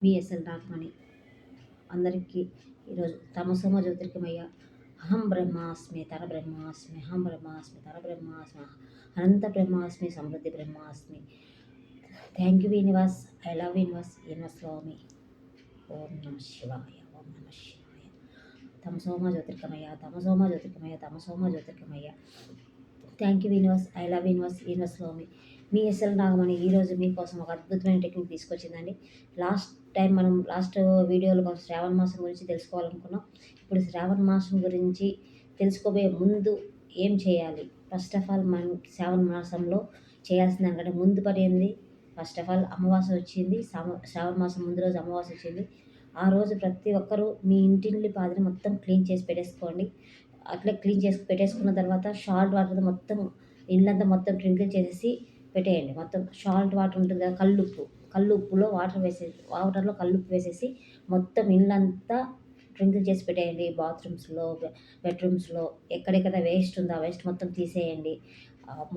మీ SL Nagamani. అందరికీ ఈరోజు తమసోమ జ్యోతిర్గమయ్య అహం బ్రహ్మాస్మి తన బ్రహ్మాస్మి అహం బ్రహ్మాస్మి తన బ్రహ్మాస్మి అనంత బ్రహ్మాస్మి సమృద్ధి బ్రహ్మాస్మి. Thank you universe. I love universe. యూనివర్స్లోమి. ఓం నమ శివాయ. ఓం నమ శివాయ. తమసోమ జ్యోతిర్గమయ్య తమసోమ జ్యోతిర్గమయ్య తమసోమ జ్యోతిర్గమయ్య. Thank you universe. I love universe. యూనివర్స్లోమి. మీ ఎస్ఎల్ నాగమణి ఈరోజు మీకోసం ఒక అద్భుతమైన టెక్నిక్ తీసుకొచ్చిందండి. లాస్ట్ వీడియోలో మనం శ్రావణ మాసం గురించి తెలుసుకోవాలనుకున్నాం. ఇప్పుడు శ్రావణ మాసం గురించి తెలుసుకోబోయే ముందు ఏం చేయాలి? ఫస్ట్ ఆఫ్ ఆల్ మనం శ్రావణ మాసంలో చేయాల్సిన దానికంటే ముందు పని ఏంది? ఫస్ట్ ఆఫ్ ఆల్ అమావాస్య వచ్చింది. శ్రావణ మాసం ముందు రోజు అమావాస్య వచ్చింది. ఆ రోజు ప్రతి ఒక్కరూ మీ ఇంటిల్లి పాదిని మొత్తం క్లీన్ చేసి పెట్టేసుకోండి. అట్లే క్లీన్ చేసి పెట్టేసుకున్న తర్వాత సాల్ట్ వాటర్ మొత్తం ఇల్లంతా మొత్తం స్ప్రింకిల్ చేసేసి పెట్టేయండి. మొత్తం సాల్ట్ వాటర్ ఉంటుంది కదా, కల్లుప్పులో వాటర్లో కల్లుప్పు వేసేసి మొత్తం ఇల్లంతా స్ప్రింకిల్ చేసి పెట్టేయండి. బాత్రూమ్స్లో, బెడ్రూమ్స్లో ఎక్కడెక్కడ వేస్ట్ ఉందో ఆ వేస్ట్ మొత్తం తీసేయండి.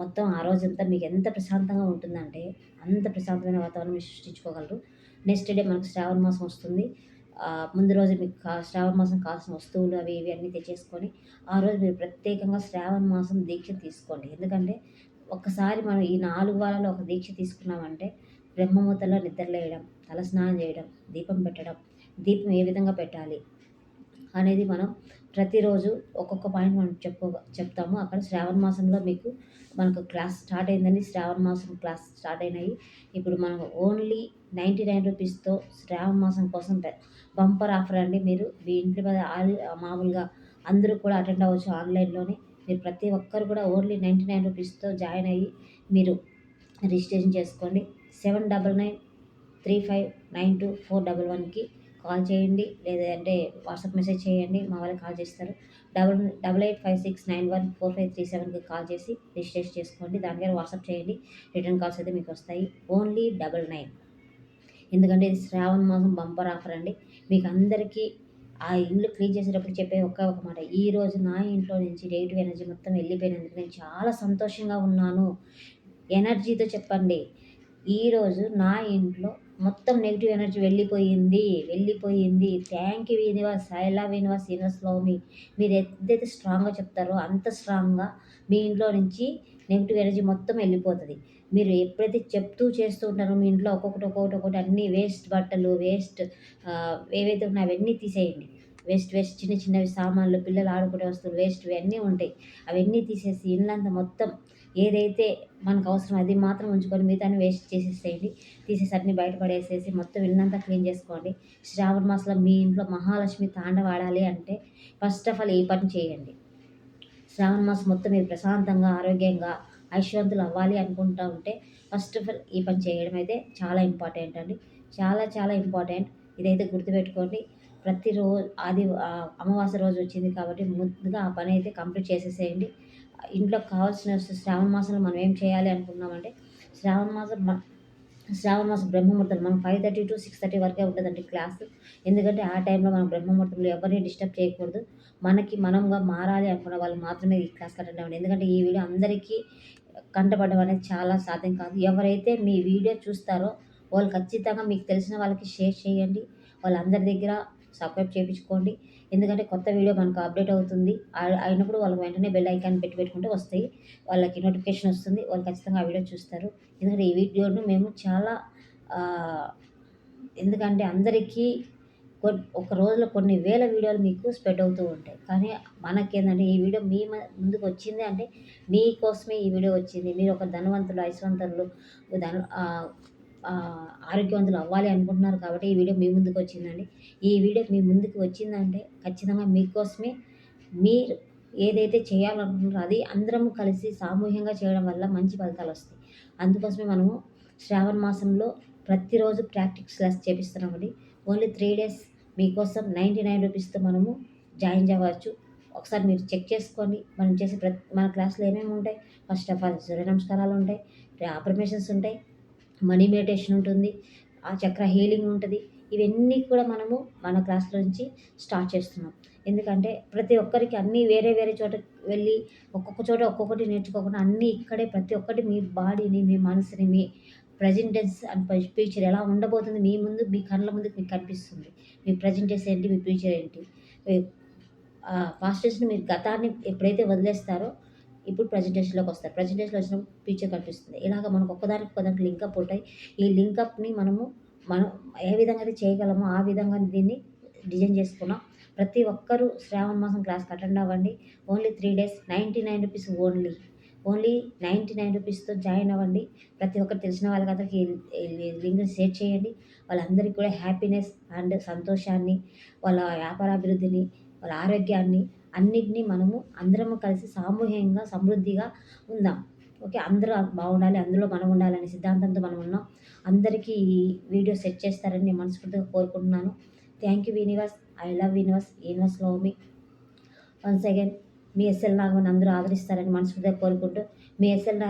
మొత్తం ఆ రోజంతా మీకు ఎంత ప్రశాంతంగా ఉంటుందంటే అంత ప్రశాంతమైన వాతావరణం మీరు సృష్టించుకోగలరు. నెక్స్ట్ డే మనకు శ్రావణ మాసం వస్తుంది. ముందు రోజు మీకు శ్రావణ మాసం కావాల్సిన వస్తువులు అవి ఇవి అన్నీ తెచ్చేసుకొని ఆ రోజు మీరు ప్రత్యేకంగా శ్రావణ మాసం దీక్ష తీసుకోండి. ఎందుకంటే ఒక్కసారి మనం ఈ 4 వారాలు ఒక దీక్ష తీసుకున్నామంటే బ్రహ్మముహూర్తంలో నిద్రలేయడం, తలస్నానం చేయడం, దీపం పెట్టడం, దీపం ఏ విధంగా పెట్టాలి అనేది మనం ప్రతిరోజు ఒక్కొక్క పాయింట్ మనం చెప్తాము. అక్కడ శ్రావణ మాసంలో మనకు క్లాస్ స్టార్ట్ అయిందండి. శ్రావణ మాసం క్లాస్ స్టార్ట్ అయినాయి. ఇప్పుడు మనం ఓన్లీ 99 రూపీస్తో శ్రావణ మాసం కోసం బంపర్ ఆఫర్ అండి. మీరు మీ ఇంటి మీద మామూలుగా అందరూ కూడా అటెండ్ అవ్వచ్చు ఆన్లైన్లోనే. మీరు ప్రతి ఒక్కరు కూడా ఓన్లీ 99 రూపీస్తో జాయిన్ అయ్యి మీరు రిజిస్ట్రేషన్ చేసుకోండి. 7935924411కి కాల్ చేయండి, లేదంటే వాట్సాప్ మెసేజ్ చేయండి. మా వాళ్ళకి కాల్ చేస్తారు. 8856914537కి కాల్ చేసి రిజిస్ట్రేషన్ చేసుకోండి. దానికైనా వాట్సాప్ చేయండి. రిటర్న్ కాల్స్ అయితే మీకు వస్తాయి. ఓన్లీ 99. ఎందుకంటే ఇది శ్రావణ మాసం బంపర్ ఆఫర్ అండి. మీకు అందరికీ ఆ ఇల్లు క్లీన్ చేసేటప్పుడు చెప్పే ఒక మాట, ఈరోజు నా ఇంట్లో నుంచి నెగిటివ్ ఎనర్జీ మొత్తం వెళ్ళిపోయినందుకు నేను చాలా సంతోషంగా ఉన్నాను. ఎనర్జీతో చెప్పండి, ఈరోజు నా ఇంట్లో మొత్తం నెగిటివ్ ఎనర్జీ వెళ్ళిపోయింది. Thank you universe. I love universe. యూనివర్స్లో మీరు ఎంతైతే స్ట్రాంగ్గా చెప్తారో అంత స్ట్రాంగ్గా మీ ఇంట్లో నుంచి నెగిటివ్ ఎనర్జీ మొత్తం వెళ్ళిపోతుంది. మీరు ఎప్పుడైతే చెప్తూ చేస్తూ ఉంటారో మీ ఇంట్లో ఒక్కొక్కటి అన్నీ వేస్ట్ బట్టలు, వేస్ట్ ఏవైతే ఉన్నాయో అవన్నీ తీసేయండి. వేస్ట్ చిన్నవి సామాన్లు, పిల్లలు ఆడుకునే వస్తువులు వేస్ట్ ఇవన్నీ ఉంటాయి. అవన్నీ తీసేసి ఇల్లంతా మొత్తం ఏదైతే మనకు అవసరం అది మాత్రం ఉంచుకొని మిగతాన్ని వేస్ట్ చేసేసేయండి. తీసేసి అన్నీ బయటపడేసేసి మొత్తం ఇల్లంతా క్లీన్ చేసుకోండి. శ్రావణ మాసంలో మీ ఇంట్లో మహాలక్ష్మి తాండవాడాలి అంటే ఫస్ట్ ఆఫ్ ఆల్ ఈ పని చేయండి. శ్రావణ మాసం మొత్తం మీరు ప్రశాంతంగా, ఆరోగ్యంగా, ఐశ్వర్యవంతులు అవ్వాలి అనుకుంటూ ఉంటే ఫస్ట్ ఆఫ్ ఆల్ ఈ పని చేయడం అయితే చాలా ఇంపార్టెంట్ అండి. చాలా చాలా ఇంపార్టెంట్. ఇదైతే గుర్తుపెట్టుకోండి. ప్రతిరోజు అమావాస్య రోజు వచ్చింది కాబట్టి ముందుగా ఆ పని అయితే కంప్లీట్ చేసేసేయండి. ఇంట్లో కావాల్సిన శ్రావణ మాసంలో మనం ఏం చేయాలి అనుకున్నామంటే శ్రావణ మాసం బ్రహ్మముహూర్తం మనం 5:30 to 6:30 వరకే ఉంటుందండి క్లాసు. ఎందుకంటే ఆ టైంలో మనం బ్రహ్మముహూర్తంలో ఎవరిని డిస్టర్బ్ చేయకూడదు. మనంగా మారాలి అనుకున్న వాళ్ళు మాత్రమే ఈ క్లాస్కి అటెండ్ అవ్వండి. ఎందుకంటే ఈ వీడియో అందరికీ కంటపడడం అనేది చాలా సాధ్యం కాదు. ఎవరైతే మీ వీడియో చూస్తారో వాళ్ళు ఖచ్చితంగా మీకు తెలిసిన వాళ్ళకి షేర్ చేయండి. వాళ్ళందరి దగ్గర సబ్స్క్రైబ్ చేయించుకోండి. ఎందుకంటే కొత్త వీడియో మనకు అప్డేట్ అవుతుంది. అయినప్పుడు వాళ్ళకి వెంటనే బెల్ ఐకాన్ పెట్టుకుంటే వస్తాయి. వాళ్ళకి నోటిఫికేషన్ వస్తుంది. వాళ్ళు ఖచ్చితంగా ఆ వీడియో చూస్తారు. ఎందుకంటే ఈ వీడియోను మేము చాలా ఎందుకంటే అందరికీ ఒక రోజులో కొన్ని వేల వీడియోలు మీకు స్ప్రెడ్ అవుతూ ఉంటాయి. కానీ మనకేంటంటే ఈ వీడియో మీ ముందుకు వచ్చింది అంటే మీకోసమే ఈ వీడియో వచ్చింది. మీరు ఒక ధనవంతులు, ఐశ్వర్యవంతులు, ఆరోగ్యవంతులు అవ్వాలి అనుకుంటున్నారు కాబట్టి ఈ వీడియో మీ ముందుకు వచ్చిందండి. ఈ వీడియో మీ ముందుకు వచ్చిందంటే ఖచ్చితంగా మీకోసమే. మీరు ఏదైతే చేయాలనుకుంటున్నారో అది అందరం కలిసి సామూహికంగా చేయడం వల్ల మంచి ఫలితాలు వస్తాయి. అందుకోసమే మనము శ్రావణ మాసంలో ప్రతిరోజు ప్రాక్టీస్ క్లాస్ చేపిస్తున్నామండి. ఓన్లీ 3 days మీకోసం 99 రూపీస్తో మనము జాయిన్ అవ్వచ్చు. ఒకసారి మీరు చెక్ చేసుకోండి. మనం చేసే మన క్లాస్లో ఏమేమి ఉంటాయి. ఫస్ట్ ఆఫ్ ఆల్ సూర్య నమస్కారాలు ఉంటాయి, అఫర్మేషన్స్ ఉంటాయి, మనీ మెడిటేషన్ ఉంటుంది, ఆ చక్ర హీలింగ్ ఉంటుంది. ఇవన్నీ కూడా మనము మన క్లాస్లో నుంచి స్టార్ట్ చేస్తున్నాం. ఎందుకంటే ప్రతి ఒక్కరికి అన్నీ వేరే వేరే చోట వెళ్ళి ఒక్కొక్క చోట ఒక్కొక్కటి నేర్చుకోకుండా అన్నీ ఇక్కడే ప్రతి ఒక్కటి మీ బాడీని, మీ మనసుని, మీ ప్రెజెంట్ టెన్స్ అండ్ ఫ్యూచర్ ఎలా ఉండబోతుంది మీ ముందు, మీ కళ్ళ ముందుకు మీకు కనిపిస్తుంది. మీ ప్రెజెంట్ టెన్స్ ఏంటి, మీ ఫ్యూచర్ ఏంటి. పాస్ట్ టెన్స్‌ని మీరు గతాన్ని ఎప్పుడైతే వదిలేస్తారో ఇప్పుడు ప్రెజెంటేషన్‌లోకి వస్తారు. ప్రెజెంటేషన్‌లో వచ్చినప్పుడు ఫ్యూచర్ కనిపిస్తుంది. ఇలాగ మనకు ఒక్కదానికి లింకప్ ఉంటాయి. ఈ లింకప్‌ని మనం ఏ విధంగా అయితే చేయగలమో ఆ విధంగా దీన్ని డిజైన్ చేసుకున్నాం. ప్రతి ఒక్కరూ శ్రావణ మాసం క్లాస్‌కి అటెండ్ అవ్వండి. ఓన్లీ 3 డేస్ రూ. 99 ఓన్లీ. ఓన్లీ రూ. 99తో జాయిన్ అవ్వండి. ప్రతి ఒక్కరు తెలిసిన వాళ్ళకందరికి ఈ లింక్‌ని షేర్ చేయండి. వాళ్ళందరికీ కూడా హ్యాపీనెస్ అండ్ సంతోషాన్ని, వాళ్ళ వ్యాపారాభివృద్ధిని, వాళ్ళ ఆరోగ్యాన్ని అన్నిటిని అందరము కలిసి సామూహికంగా సమృద్ధిగా ఉందాం. ఓకే. అందరూ బాగుండాలి. అందులో మనం ఉండాలనే సిద్ధాంతంతో మనం ఉన్నాం. అందరికీ ఈ వీడియో సెట్ చేస్తారని నేను మనస్ఫూర్తిగా కోరుకుంటున్నాను. Thank you universe. I love universe. Universe love me. Once again మీ ఎస్ఎల్ నాగమణి అందరూ ఆదరిస్తారని మనస్ఫూర్తిగా కోరుకుంటూ, మీ ఎస్ఎల్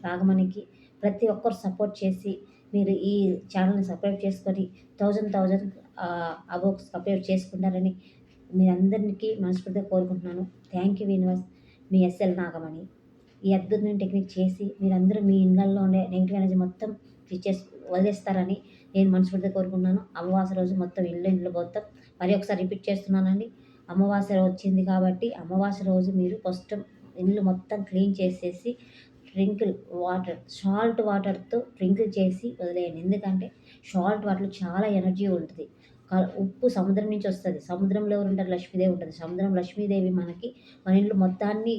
నాగమణికి ప్రతి ఒక్కరు సపోర్ట్ చేసి మీరు ఈ ఛానల్‌ని సబ్స్క్రైబ్ చేసుకొని 1000 అబోవ్ సబ్స్క్రైబ్ చేసుకుంటారని మీరందరికీ మనస్ఫూర్తిగా కోరుకుంటున్నాను. Thank you universe. మీ ఎస్ఎల్ నాగమణి. ఈ అద్భుతమైన టెక్నిక్ చేసి మీరందరూ మీ ఇళ్ళల్లో ఉండే నెగెటివ్ ఎనర్జీ మొత్తం వదిలేస్తారని నేను మనస్ఫూర్తిగా కోరుకుంటున్నాను. అమావాస్య రోజు మొత్తం ఇల్లు మొత్తం మరి ఒకసారి రిపీట్ చేస్తున్నానండి. అమావాస్య వచ్చింది కాబట్టి అమావాస్య రోజు మీరు ఫస్ట్ ఇల్లు మొత్తం క్లీన్ చేసేసి సాల్ట్ వాటర్‌తో స్ప్రింకిల్ చేసి వదిలేయండి. ఎందుకంటే సాల్ట్ వాటర్‌లో చాలా ఎనర్జీ ఉంటది. ఉప్పు సముద్రం నుంచి వస్తది. సముద్రంలో ఎవరుంటారు? లక్ష్మీదేవి ఉంటది. సముద్రం లక్ష్మీదేవి మన ఇల్లు మొత్తాన్ని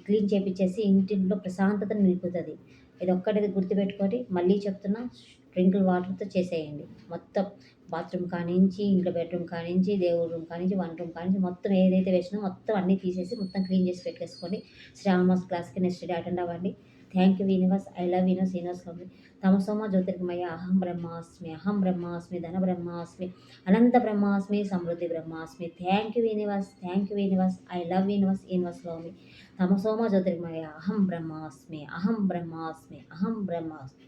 క్లీన్ చేపిచ్చేసి ఇంటిలో ప్రశాంతతను నిలుపుతది. ఇదొక్కటి గుర్తుపెట్టుకొని మళ్ళీ చెప్తున్నా, స్ప్రింకిల్ వాటర్‌తో చేసేయండి. మొత్తం బాత్రూమ్ కానించి, ఇంట్లో బెడ్‌రూమ్ కానించి, దేవుడి రూమ్ కానించి, వంట రూమ్ కానించి మొత్తం ఏదైతే వేసినామో మొత్తం అన్నీ తీసేసి మొత్తం క్లీన్ చేసి పెట్టేసుకోండి. శ్రావణ మాస క్లాస్‌కి నెక్స్ట్ డే అటెండ్ అవ్వండి. Thank you universe. I love universe. Universe love me. తమసోమ జ్యోతిర్గమయ అహం బ్రహ్మాస్మి. అహం బ్రహ్మాస్మి. ధన బ్రహ్మాస్మి. అనంత బ్రహ్మాస్మి. సమృద్ధి బ్రహ్మాస్మి. Thank you universe. Thank you universe. I love universe. Universe love me. తమసోమ జ్యోతిర్గమయ అహం బ్రహ్మాస్మి. అహం బ్రహ్మాస్మి. అహం బ్రహ్మాస్మి.